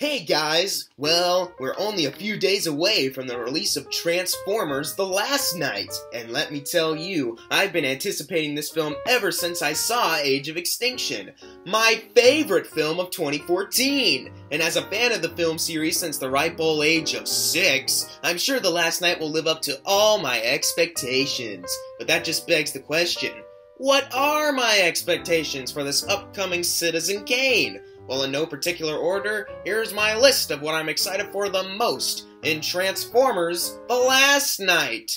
Hey guys! Well, we're only a few days away from the release of Transformers The Last Night, and let me tell you, I've been anticipating this film ever since I saw Age of Extinction, my favorite film of 2014! And as a fan of the film series since the ripe old age of 6, I'm sure The Last Night will live up to all my expectations. But that just begs the question, what are my expectations for this upcoming Citizen Kane? Well, in no particular order, here's my list of what I'm excited for the most in Transformers The Last Night.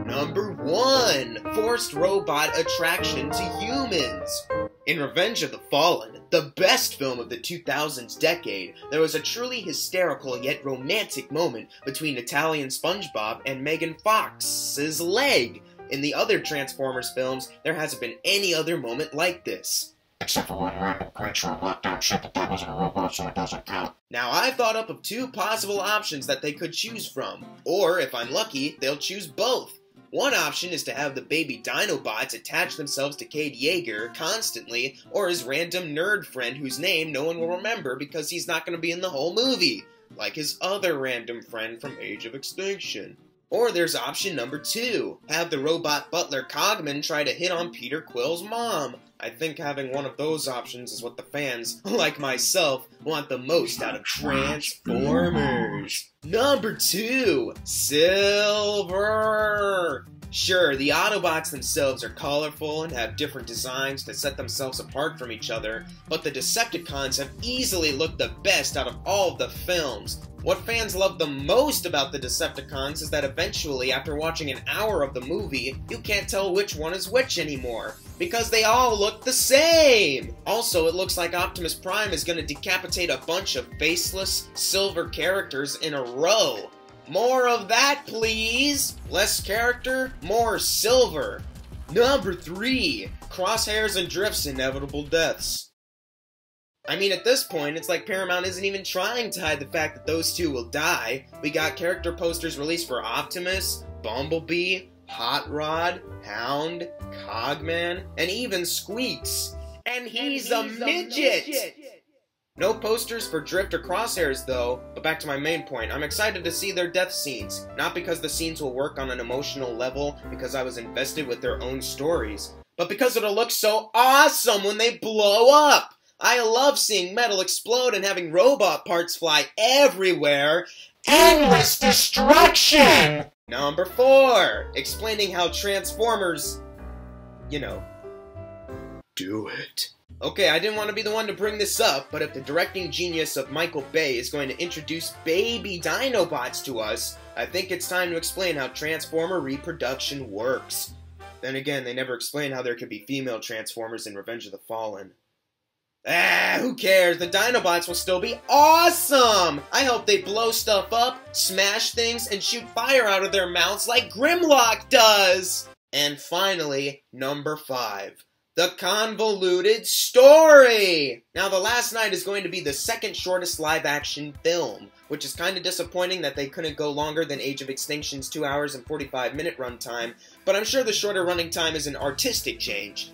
Number 1. Forced robot attraction to humans. In Revenge of the Fallen, the best film of the 2000s decade, there was a truly hysterical yet romantic moment between Italian SpongeBob and Megan Fox's leg. In the other Transformers films, there hasn't been any other moment like this. Except for when random creature lockdown ship, but that wasn't a robot, so it doesn't count. Now, I've thought up of 2 possible options that they could choose from. Or, if I'm lucky, they'll choose both. One option is to have the baby Dinobots attach themselves to Cade Yeager constantly, or his random nerd friend whose name no one will remember because he's not going to be in the whole movie, like his other random friend from Age of Extinction. Or there's option number 2, have the robot butler Cogman try to hit on Peter Quill's mom. I think having one of those options is what the fans, like myself, want the most out of Transformers. Number 2, Silver. Sure, the Autobots themselves are colorful and have different designs to set themselves apart from each other, but the Decepticons have easily looked the best out of all of the films. What fans love the most about the Decepticons is that eventually, after watching an hour of the movie, you can't tell which one is which anymore, because they all look the same! Also, it looks like Optimus Prime is gonna decapitate a bunch of faceless, silver characters in a row. More of that, please! Less character, more silver. Number 3, Crosshairs and Drift's inevitable deaths. I mean, at this point, it's like Paramount isn't even trying to hide the fact that those 2 will die. We got character posters released for Optimus, Bumblebee, Hot Rod, Hound, Cogman, and even Squeaks. And he's a midget! No posters for Drift or Crosshairs though, but back to my main point, I'm excited to see their death scenes. Not because the scenes will work on an emotional level, because I was invested with their own stories, but because it'll look so awesome when they blow up! I love seeing metal explode and having robot parts fly everywhere. Endless destruction! Number 4, explaining how Transformers, do it. Okay, I didn't want to be the one to bring this up, but if the directing genius of Michael Bay is going to introduce baby Dinobots to us, I think it's time to explain how Transformer reproduction works. Then again, they never explain how there could be female Transformers in Revenge of the Fallen. Who cares? The Dinobots will still be awesome! I hope they blow stuff up, smash things, and shoot fire out of their mouths like Grimlock does! And finally, number 5. The convoluted story! Now, The Last Night is going to be the second shortest live-action film, which is kind of disappointing that they couldn't go longer than Age of Extinction's 2 hours and 45-minute runtime, but I'm sure the shorter running time is an artistic change.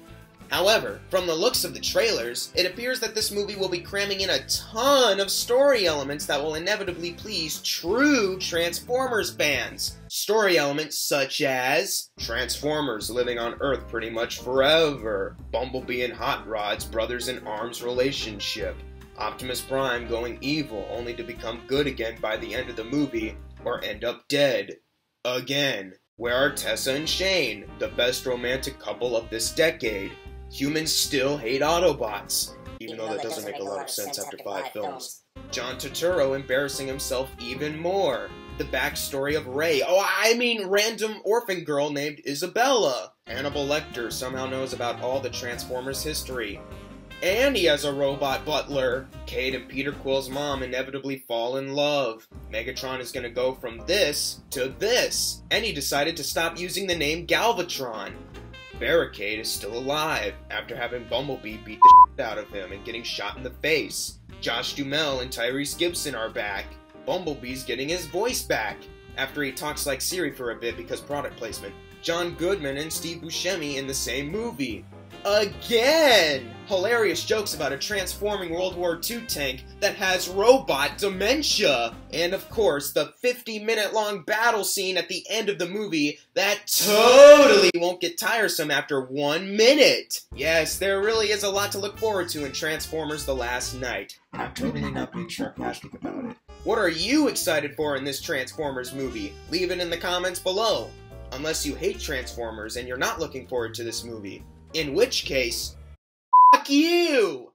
However, from the looks of the trailers, it appears that this movie will be cramming in a ton of story elements that will inevitably please true Transformers fans. Story elements such as Transformers living on Earth pretty much forever, Bumblebee and Hot Rod's brothers-in-arms relationship, Optimus Prime going evil only to become good again by the end of the movie, or end up dead. Again. Where are Tessa and Shane, the best romantic couple of this decade? Humans still hate Autobots, even though that doesn't make a lot of sense after 5 films. John Turturro embarrassing himself even more. The backstory of Rey. Random orphan girl named Isabella. Hannibal Lecter somehow knows about all the Transformers history. And he has a robot butler. Cade and Peter Quill's mom inevitably fall in love. Megatron is gonna go from this to this. And he decided to stop using the name Galvatron. Barricade is still alive, after having Bumblebee beat the shit out of him and getting shot in the face. Josh Duhamel and Tyrese Gibson are back. Bumblebee's getting his voice back, after he talks like Siri for a bit because product placement. John Goodman and Steve Buscemi in the same movie. again! Hilarious jokes about a transforming World War II tank that has robot dementia! And of course, the 50-minute-long battle scene at the end of the movie that totally won't get tiresome after 1 minute! Yes, there really is a lot to look forward to in Transformers The Last Knight. I'm totally not being sarcastic about it. What are you excited for in this Transformers movie? Leave it in the comments below. Unless you hate Transformers and you're not looking forward to this movie. In which case, fuck you!